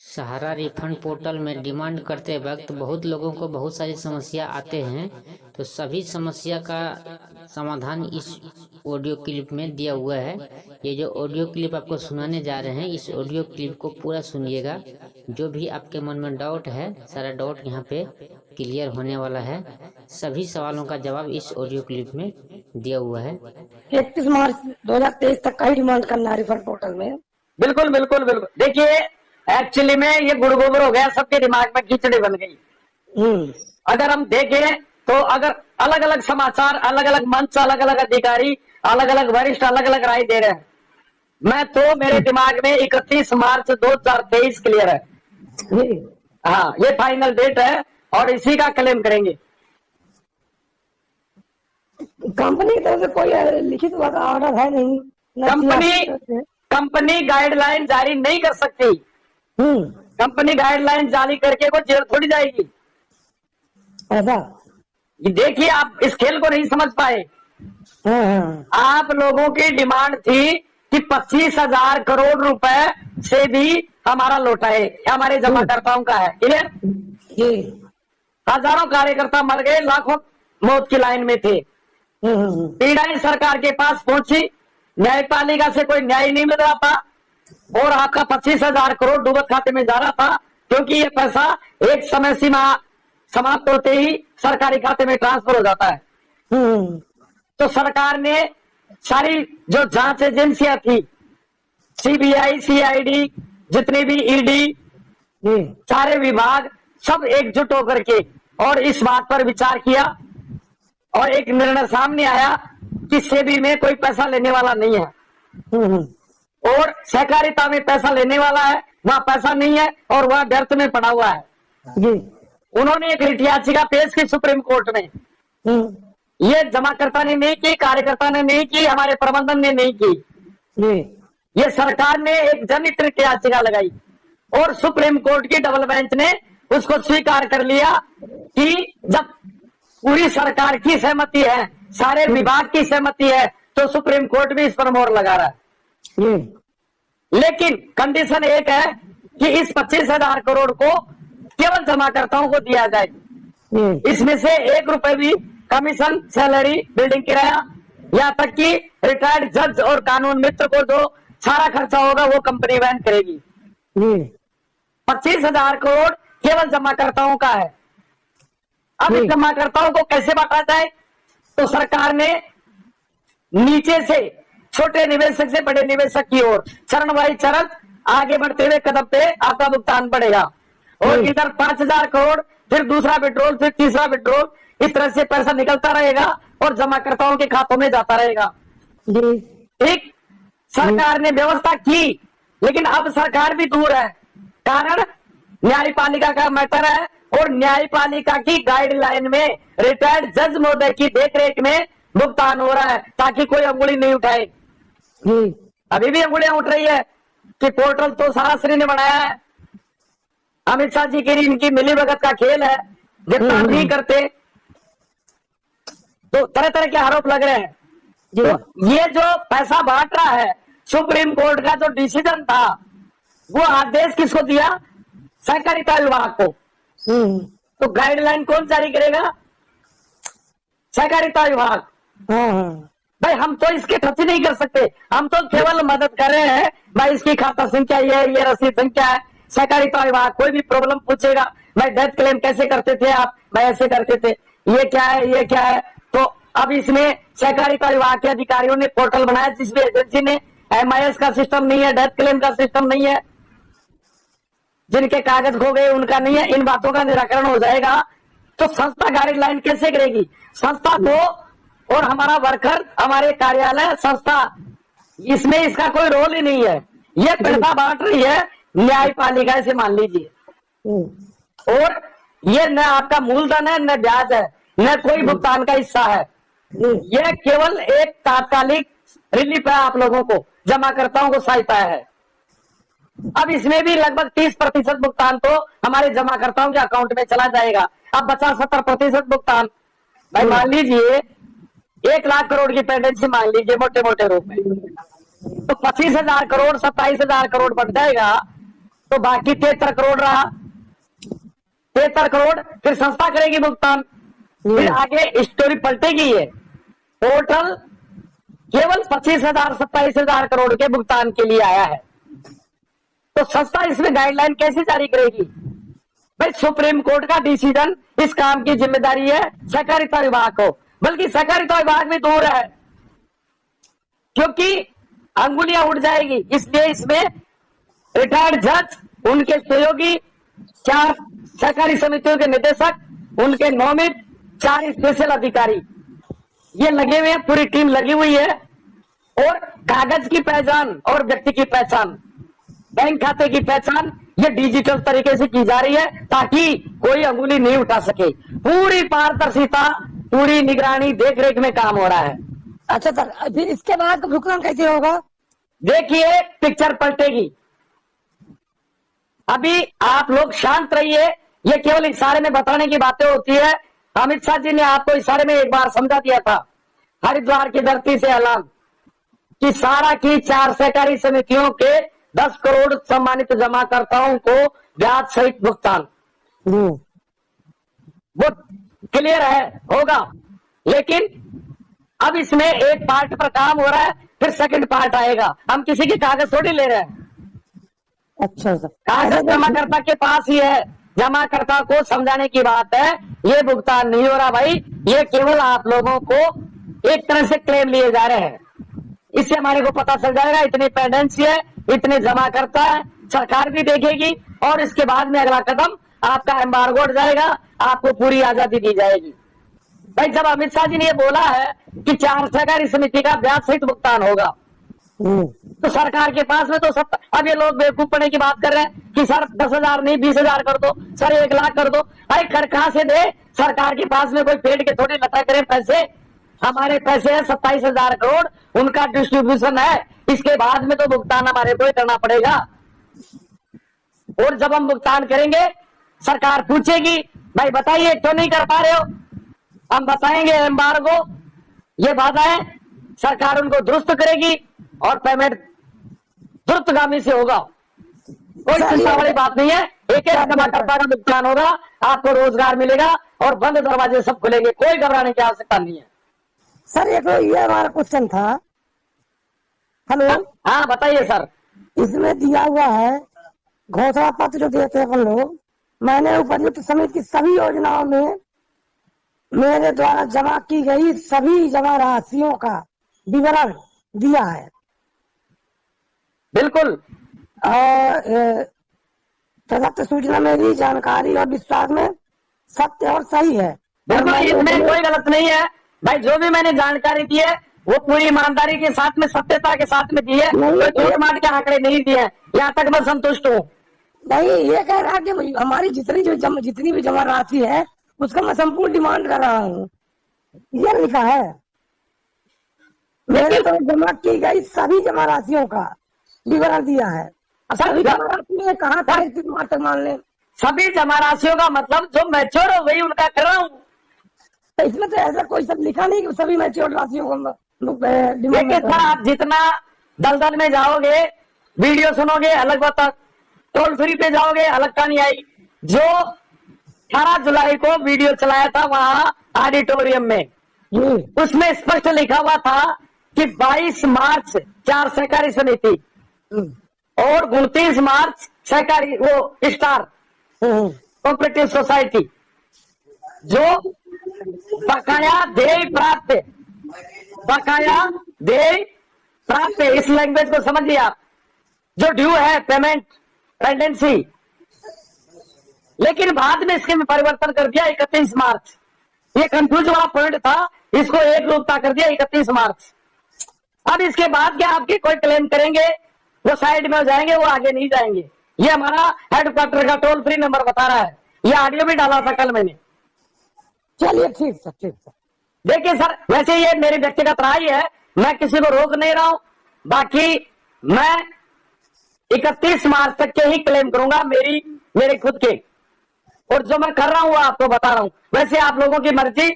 सहारा refund portal में demand करते वक्त बहुत लोगों को बहुत सारी समस्या आते हैं। तो सभी समस्या का समाधान इस ऑडियो क्लिप में दिया हुआ है। ये जो ऑडियो क्लिप आपको सुनाने जा रहे हैं, इस ऑडियो क्लिप को पूरा सुनिएगा। जो भी आपके मन में डाउट है, सारा डाउट यहाँ पे क्लियर होने वाला है। सभी सवालों का जवाब इस ऑडियो क्लिप में दिया हुआ है। 31 मार्च 2023 तक का ही डिमांड करना है रिफंड पोर्टल में। बिल्कुल बिल्कुल बिल्कुल। देखिए, एक्चुअली में ये गुड़ गोबर हो गया, सबके दिमाग में खिचड़ी बन गई। अगर हम देखें तो अगर अलग अलग समाचार, अलग अलग मंच, अलग अलग अधिकारी, अलग अलग वरिष्ठ अलग अलग राय दे रहे हैं, मैं तो मेरे दिमाग में 31 मार्च 2023 क्लियर है। हाँ, ये फाइनल डेट है और इसी का क्लेम करेंगे। कंपनी की तरफ से कोई लिखित ऑर्डर है नहीं। कंपनी गाइडलाइन जारी नहीं कर सकती। कंपनी गाइडलाइन जारी करके वो जेल थोड़ी जाएगी। ऐसा देखिए, आप इस खेल को नहीं समझ पाए। आप लोगों की डिमांड थी कि 25,000 करोड़ रुपए से भी हमारा लौटा है, हमारे जमाकर्ताओं का है। क्लियर? हजारों कार्यकर्ता मर गए, लाखों मौत की लाइन में थे। पीड़ाएं सरकार के पास पहुंची, न्यायपालिका से कोई न्याय नहीं मिल रहा था और आपका 25,000 करोड़ डूबत खाते में जा रहा था, क्योंकि ये पैसा एक समय सीमा समाप्त होते ही सरकारी खाते में ट्रांसफर हो जाता है। तो सरकार ने सारी जो जांच एजेंसियां थी, सीबीआई, सीआईडी, जितनी भी ईडी, सारे विभाग सब एकजुट होकर के और इस बात पर विचार किया और एक निर्णय सामने आया कि सेबी में कोई पैसा लेने वाला नहीं है और सहकारिता में पैसा लेने वाला है, वहां पैसा नहीं है और वह व्यर्थ में पड़ा हुआ है। उन्होंने एक रिट याचिका पेश की सुप्रीम कोर्ट में। ये जमाकर्ता ने नहीं की, कार्यकर्ता ने नहीं की, हमारे प्रबंधन ने नहीं की। ये सरकार ने एक जनहित रिट याचिका लगाई और सुप्रीम कोर्ट की डबल बेंच ने उसको स्वीकार कर लिया कि जब पूरी सरकार की सहमति है, सारे विभाग की सहमति है, तो सुप्रीम कोर्ट भी इस पर मोहर लगा रहा है। लेकिन कंडीशन एक है कि इस 25,000 करोड़ को केवल जमाकर्ताओं को दिया जाए। इसमें से 1 रुपए भी कमीशन, सैलरी, बिल्डिंग किराया, यहाँ तक कि रिटायर्ड जज और कानून मित्र को जो सारा खर्चा होगा वो कंपनी वहन करेगी। 25,000 करोड़ केवल जमाकर्ताओं का है। अब इस जमाकर्ताओं को कैसे बांटा जाए? तो सरकार ने नीचे से छोटे निवेशक से बड़े निवेशक की ओर चरण बाई चरण आगे बढ़ते हुए कदम पे आपका भुगतान बढ़ेगा और इधर 5,000 करोड़, फिर दूसरा विड्रॉल, फिर तीसरा विड्रॉल, इस तरह से पैसा निकलता रहेगा और जमाकर्ताओं के खातों में जाता रहेगा। ठीक, सरकार ने व्यवस्था की, लेकिन अब सरकार भी दूर है। कारण न्यायपालिका का मैटर है और न्यायपालिका की गाइडलाइन में रिटायर्ड जज महोदय की देखरेख में भुगतान हो रहा है ताकि कोई अंगुली नहीं उठाए। अभी भी अंगुलियां उठ रही है कि पोर्टल तो सरासरी ने बनाया है, अमित शाह जी की इनकी मिलीभगत का खेल है, जितना नहीं करते तो तरह तरह के आरोप लग रहे हैं। तो ये जो पैसा बांट रहा है, सुप्रीम कोर्ट का जो डिसीजन था, वो आदेश किसको दिया? सहकारिता विभाग को। तो गाइडलाइन कौन जारी करेगा? सहकारिता विभाग। भाई, हम तो इसके टच नहीं कर सकते, हम तो केवल मदद कर रहे हैं। भाई, इसकी खाता संख्या ये रसीद संख्या है। सहकारिता विभाग कोई भी प्रॉब्लम पूछेगा, भाई डेथ क्लेम कैसे करते थे आप? भाई ऐसे करते थे, ये क्या है, ये क्या है? तो अब इसमें सहकारिता विभाग के अधिकारियों ने पोर्टल बनाया, जिस भी एजेंसी ने MIS का सिस्टम नहीं है, डेथ क्लेम का सिस्टम नहीं है, जिनके कागज खो गए उनका नहीं है, इन बातों का निराकरण हो जाएगा। तो संस्था गाइडलाइन कैसे करेगी? संस्था को और हमारा वर्कर, हमारे कार्यालय, संस्था, इसमें इसका कोई रोल ही नहीं है। ये पैसा बांट रही है न्यायपालिका से, मान लीजिए, और ये न आपका मूलधन है, न ब्याज है, न कोई भुगतान का हिस्सा है। यह केवल एक तात्कालिक रिलीफ है, आप लोगों को, जमाकर्ताओं को सहायता है। अब इसमें भी लगभग 30% भुगतान तो हमारे जमाकर्ताओं के अकाउंट में चला जाएगा। अब बचा 70% भुगतान। भाई मान लीजिए 1 लाख करोड़ की पेंडेंसी मान लीजिए मोटे मोटे रूप में, तो 25,000 करोड़ 27,000 करोड़ बढ़ जाएगा। तो बाकी 73 करोड़ रहा, 73 करोड़ फिर संस्था करेगी भुगतान। फिर आगे स्टोरी पलटेगी, ये टोटल केवल 25,000 27,000 करोड़ के भुगतान के लिए आया है। तो संस्था इसमें गाइडलाइन कैसे जारी करेगी? भाई सुप्रीम कोर्ट का डिसीजन, इस काम की जिम्मेदारी है सहकारिता विभाग को, बल्कि सहकारिता विभाग भी दूर है क्योंकि अंगुलियां उड़ जाएगी। इसलिए इसमें रिटायर्ड जज, उनके सहयोगी, 4 सहकारी समितियों के निदेशक, उनके नोमित 4 स्पेशल अधिकारी ये लगे हुए हैं, पूरी टीम लगी हुई है। और कागज की पहचान और व्यक्ति की पहचान, बैंक खाते की पहचान ये डिजिटल तरीके से की जा रही है ताकि कोई अंगुली नहीं उठा सके। पूरी पारदर्शिता, पूरी निगरानी, देखरेख में काम हो रहा है। अच्छा सर, फिर इसके बाद भुगतान कैसे होगा? देखिए पिक्चर पलटेगी। अभी आप लोग शांत रहिए, ये केवल इशारे में बताने की बातें होती है। अमित शाह जी ने आपको इशारे में एक बार समझा दिया था, हरिद्वार की धरती से ऐलान कि सारा की 4 सहकारी समितियों के 10 करोड़ सम्मानित जमाकर्ताओं को ब्याज सहित भुगतान, वो क्लियर है, होगा। लेकिन अब इसमें एक पार्ट पर काम हो रहा है, फिर सेकंड पार्ट आएगा। हम किसी के कागज थोड़ी ले रहे हैं। अच्छा सर, कागज जमाकर्ता के पास ही है, जमाकर्ता को समझाने की बात है। ये भुगतान नहीं हो रहा भाई, ये केवल आप लोगों को एक तरह से क्लेम लिए जा रहे हैं। इससे हमारे को पता चल जाएगा इतनी पेंडेंसी है, इतने जमा करता है, सरकार भी देखेगी और इसके बाद में अगला कदम आपका एम्बार्गो हट जाएगा, आपको पूरी आजादी दी जाएगी। भाई जब अमित शाह जी ने ये बोला है कि 4 सहकारी समिति का ब्याज सहित भुगतान होगा, तो सरकार के पास में तो सब, अब ये लोग बेवकूफ पड़ने की बात कर रहे हैं कि सर 10,000 नहीं 20,000 कर दो, सर 1 लाख कर दो। भाई कर कहां से दे? सरकार के पास में कोई पेड़ के थोड़ी लता करे पैसे। हमारे पैसे है 27,000 करोड़, उनका डिस्ट्रीब्यूशन है। इसके बाद में तो भुगतान हमारे को ही करना पड़ेगा। और जब हम भुगतान करेंगे सरकार पूछेगी भाई बताइए क्यों नहीं कर पा रहे हो, हम बताएंगे एम्बार्गो, ये बाधाएं सरकार उनको दुरुस्त करेगी और पेमेंट द्रुतगामी से होगा। कोई चिंता वाली बात नहीं है, एक जमाकर्ता का भुगतान होगा, आपको रोजगार मिलेगा और बंद दरवाजे सब खुलेंगे, कोई घबराने की आवश्यकता नहीं है। सर एक ये हमारा क्वेश्चन था। हेलो, हाँ बताइए सर। इसमें दिया हुआ है घोषणा पत्र जो देते हैं अपन लोग, मैंने उपर्युक्त समिति की सभी योजनाओं में मेरे द्वारा जमा की गई सभी जमा राशियों का विवरण दिया है। बिल्कुल। और प्रदत्त सूचना में भी जानकारी और विश्वास में सत्य और सही है। बिल्कुल, इसमें कोई गलत नहीं है भाई। जो भी मैंने जानकारी दी है वो पूरी ईमानदारी के साथ में, सत्यता के साथ में दी है, कोई झूठ मार के आंकड़े नहीं दिए हैं। यहाँ तक मैं संतुष्ट हूँ। नहीं, ये कह रहा कि हमारी जितनी भी जमा राशि है उसका मैं संपूर्ण डिमांड कर रहा हूँ, ये लिखा है। मैंने तो जमा की गई सभी जमा राशियों का विवरण दिया है। सभी जमा राशि में कहाँ तक मान लें? सभी जमा राशियों का मतलब जो मैच्योर हो गई उनका कर रहा हूँ। तो इसमें तो ऐसा कोई सब लिखा नहीं कि सभी मैच्योर राशियों को देखिए सर, आप जितना दलदल में जाओगे, वीडियो सुनोगे अलग बात, टोल फ्री पे जाओगे अलग कहानी आई। जो 18 जुलाई को वीडियो चलाया था वहां ऑडिटोरियम में, उसमें स्पष्ट लिखा हुआ था कि 22 मार्च 4 सहकारी समिति और 29 मार्च सहकारी वो स्टार कोऑपरेटिव सोसाइटी जो बकाया देय प्राप्त, बकाया देय प्राप्त, इस लैंग्वेज को समझिए आप, जो ड्यू है पेमेंट पेंडेंसी। लेकिन बाद में इसके में परिवर्तन कर दिया 31 मार्च। ये कंफ्यूज वाला पॉइंट था, इसको एक रूपता कर दिया 31 मार्च। अब इसके बाद क्या आपके कोई क्लेम करेंगे वो साइड में हो जाएंगे, वो आगे नहीं जाएंगे। ये हमारा हेडक्वार्टर का टोल फ्री नंबर बता रहा है, ये ऑडियो भी डाला था कल मैंने। चलिए ठीक सर, ठीक सर। देखिए सर, वैसे ये मेरी व्यक्तिगत राय है, मैं किसी को रोक नहीं रहा हूं। बाकी मैं 31 मार्च तक के ही क्लेम करूंगा, मेरे खुद के, और जो मैं कर रहा हूं वो आपको बता रहा हूं। वैसे आप लोगों की मर्जी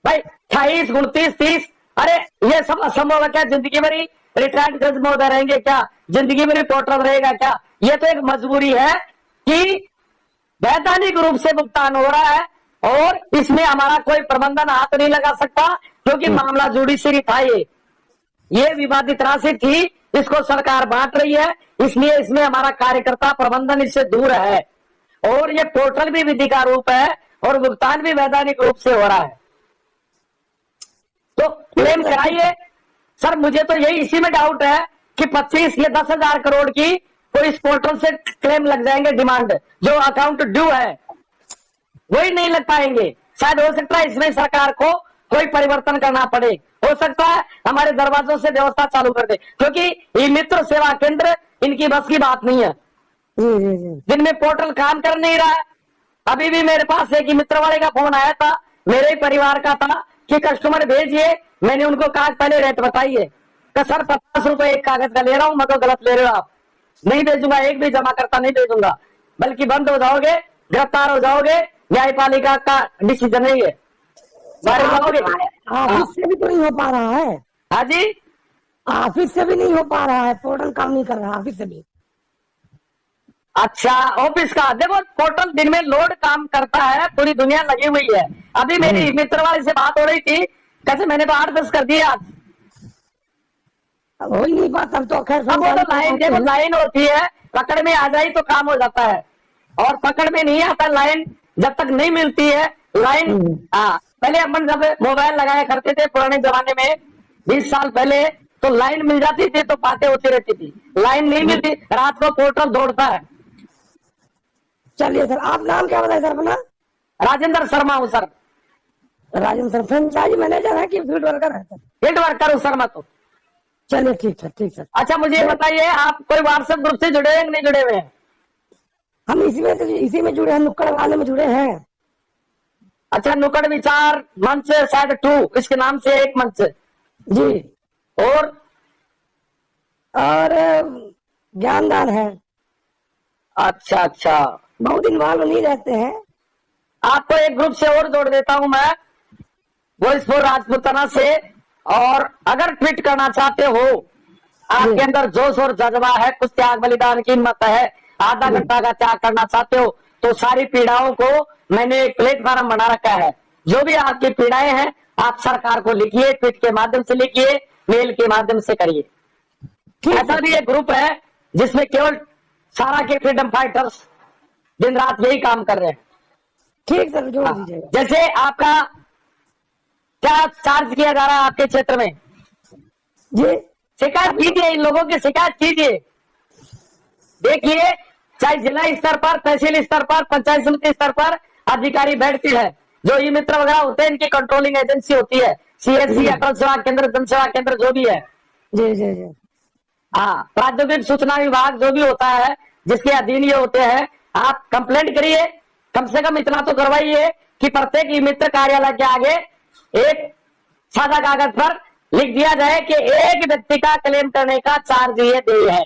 भाई, 28, 29, 30, अरे ये सब असंभव है क्या? जिंदगी भरी रिटायर्ड जज महोदय रहेंगे क्या? जिंदगी भरी पोर्टल रहेगा क्या? ये तो एक मजबूरी है कि वैधानिक रूप से भुगतान हो रहा है और इसमें हमारा कोई प्रबंधन हाथ नहीं लगा सकता, क्योंकि मामला जुडिशरी था। ये विवादित राशि थी, इसको सरकार बांट रही है, इसलिए इसमें हमारा कार्यकर्ता प्रबंधन इससे दूर है और ये पोर्टल भी विधि का रूप है और भुगतान भी वैधानिक रूप से हो रहा है। तो क्लेम कराइए सर। मुझे तो यही इसी में डाउट है कि 25 या 10,000 करोड़ की कोई इस पोर्टल से क्लेम लग जाएंगे, डिमांड जो अकाउंट ड्यू है वही नहीं लग पाएंगे। शायद हो सकता है इसमें सरकार को कोई परिवर्तन करना पड़े, हो सकता है हमारे दरवाजों से व्यवस्था चालू कर दे, क्योंकि ये मित्र सेवा केंद्र इनकी बस की बात नहीं है, जिनमें पोर्टल काम कर नहीं रहा है। अभी भी मेरे पास एक मित्र वाले का फोन आया था, मेरे ही परिवार का था, कि कस्टमर भेजिए। मैंने उनको कहा पहले रेट बताइए, कि सर 50 रुपए एक कागज का ले रहा हूं। मैं तो गलत ले रहे हो आप, नहीं भेजूंगा, एक भी जमा करता नहीं भेजूंगा, बल्कि बंद हो जाओगे, गिरफ्तार हो जाओगे। न्यायपालिका का डिसीजन है ये, बाहर जाओगे। ऑफिस से भी तो नहीं हो पा रहा है। हाँ जी, ऑफिस से भी नहीं हो पा रहा है, पोर्टल काम नहीं कर रहा ऑफिस से भी। अच्छा ऑफिस का देखो, पोर्टल दिन में लोड काम करता है, पूरी दुनिया लगी हुई है। अभी मेरी मित्र वाले से बात हो रही थी, कैसे मैंने तो 8-10 कर दिया आज। हो ही नहीं पाता तो खैर। अब वो तो लाइन, देखो लाइन होती है, पकड़ में आ जाए तो काम हो जाता है, और पकड़ में नहीं आता लाइन, जब तक नहीं मिलती है लाइन। हाँ, पहले अपन जब मोबाइल लगाया करते थे पुराने जमाने में 20 साल पहले, तो लाइन मिल जाती थी तो बातें होती रहती थी। लाइन नहीं मिलती, रात को पोर्टल दौड़ता है। चलिए सर, आप नाम क्या बताए सर अपना? राजेंद्र शर्मा हूँ sir. Rajendra sir franchise manager है कि फील्ड वर्कर है सर? फील्ड वर्कर हूँ सर मैं तो। चलिए ठीक सर, ठीक सर। अच्छा मुझे ये बताइए, आप कोई व्हाट्सएप ग्रुप से जुड़े हैं कि नहीं जुड़े हुए हैं? हम इसी में जुड़े हैं, नुक्कड़ वाले में जुड़े हैं। अच्छा, नुक्कड़ विचार मंच शायद 2 इसके नाम से एक मंच जी, और ज्ञानदान है। अच्छा अच्छा, बहुत इन्वॉल्व नहीं रहते हैं। आपको एक ग्रुप से और जोड़ देता हूं मैं, वॉइस फॉर राजपूताना से। और अगर ट्वीट करना चाहते हो, आपके अंदर जोश और जज्बा है, कुछ त्याग बलिदान की हिम्मत है, आधा घंटा का त्याग करना चाहते हो, तो सारी पीड़ाओं को मैंने एक प्लेटफॉर्म बना रखा है। जो भी आपकी पीड़ाएं हैं, आप सरकार को लिखिए, ट्वीट के माध्यम से लिखिए, मेल के माध्यम से करिए। ऐसा भी एक ग्रुप है जिसमें केवल सारा के फ्रीडम फाइटर्स दिन रात यही काम कर रहे हैं। ठीक सर, जोड़ दीजिएगा। जैसे आपका क्या चार्ज किया जा रहा है आपके क्षेत्र में? जी, शिकायत कीजिए, इन लोगों की शिकायत कीजिए। देखिए, चाहे जिला स्तर पर, तहसील स्तर पर, पंचायत समिति स्तर पर अधिकारी बैठती है, जो ई मित्र वगैरह होते हैं, इनकी कंट्रोलिंग एजेंसी होती है, CSC, अटल सेवा केंद्र, जन सेवा केंद्र, जो भी है। जी जी जी। हाँ, प्राद्योगिक सूचना विभाग जो भी होता है, जिसके अधीन ये होते हैं, आप कंप्लेंट करिए। कम से कम इतना तो करवाइए कि प्रत्येक ई मित्र कार्यालय के आगे एक सादा कागज पर लिख दिया जाए कि एक व्यक्ति का क्लेम करने का चार्ज ये देय है।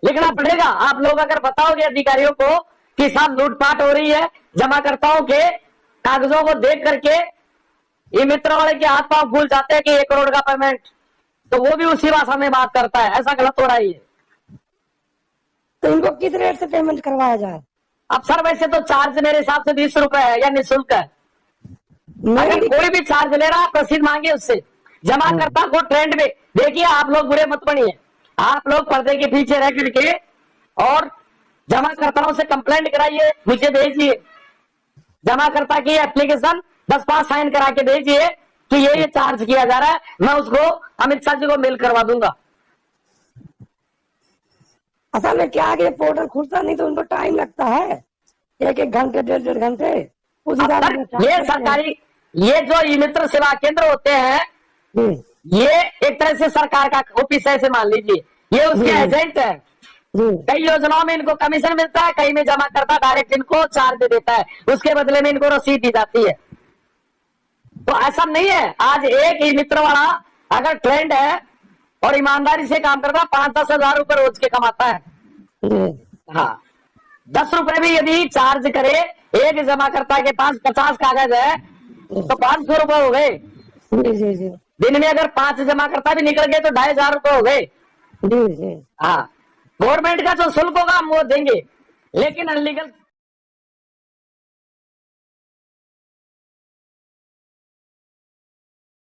लिखना पड़ेगा। आप लोग अगर बताओगे अधिकारियों को कि साहब लूटपाट हो रही है, जमाकर्ताओं के कागजों को देख करके ये मित्र वाले के हाथ पांव फूल जाते हैं कि 1 करोड़ का पेमेंट, तो वो भी उसी भाषा में बात करता है। ऐसा गलत हो रहा है। तो इनको किस रेट से पेमेंट करवाया जाए? अब सर वैसे तो चार्ज मेरे हिसाब से 20 रुपए है या निःशुल्क है। अगर कोई भी चार्ज ले रहा है, रसीद मांगिए उससे। जमाकर्ता को ट्रेंड में देखिए, आप लोग बुरे मत बनिए। आप लोग पर्दे के पीछे रह करके और जमाकर्ताओं से कंप्लेंट कराइए, मुझे भेजिए। जमाकर्ता की एप्लीकेशन 10-5 साइन करा के भेजिए कि ये चार्ज किया जा रहा है। मैं उसको अमित शाह जी को मेल करवा दूंगा। असल में क्या है, पोर्टल खुलता नहीं तो उनको टाइम लगता है, 1-1 घंटे, 1.5 घंटे। ये सरकारी, ये जो ई मित्र सेवा केंद्र होते हैं, ये एक तरह से सरकार का ऑफिस है, ऐसे मान लीजिए। ये उसके एजेंट है। कई योजनाओं में इनको कमीशन मिलता है, कई में जमा करता डायरेक्ट इनको चार्ज दे देता है, उसके बदले में इनको रसीद दी जाती है। तो ऐसा नहीं है। आज एक ई मित्र वाला अगर ट्रेंड है और ईमानदारी से काम करता है, 5-10 हजार रुपए रोज के कमाता है। हाँ, 10 रुपए भी यदि चार्ज करे, एक जमाकर्ता के पास 50 कागज है तो 500 रुपए हो गए। दिन में अगर 5 जमाकर्ता भी निकल गए तो 2500 रुपए हो गए। हाँ, गवर्नमेंट का जो शुल्क होगा हम वो देंगे, लेकिन अनलीगल